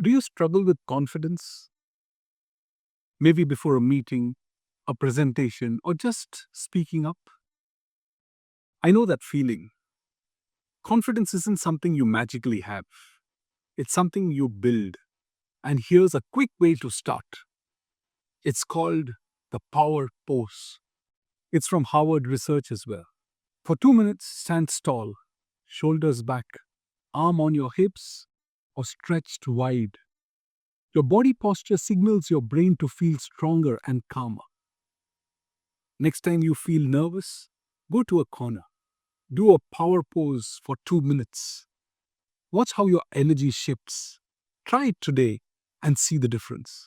Do you struggle with confidence? Maybe before a meeting, a presentation, or just speaking up? I know that feeling. Confidence isn't something you magically have, it's something you build. And here's a quick way to start. It's called the power pose. It's from Harvard Research as well. For 2 minutes, stand tall, shoulders back, arm on your hips, or stretched wide. Your body posture signals your brain to feel stronger and calmer. Next time you feel nervous, go to a corner. Do a power pose for 2 minutes. Watch how your energy shifts. Try it today and see the difference.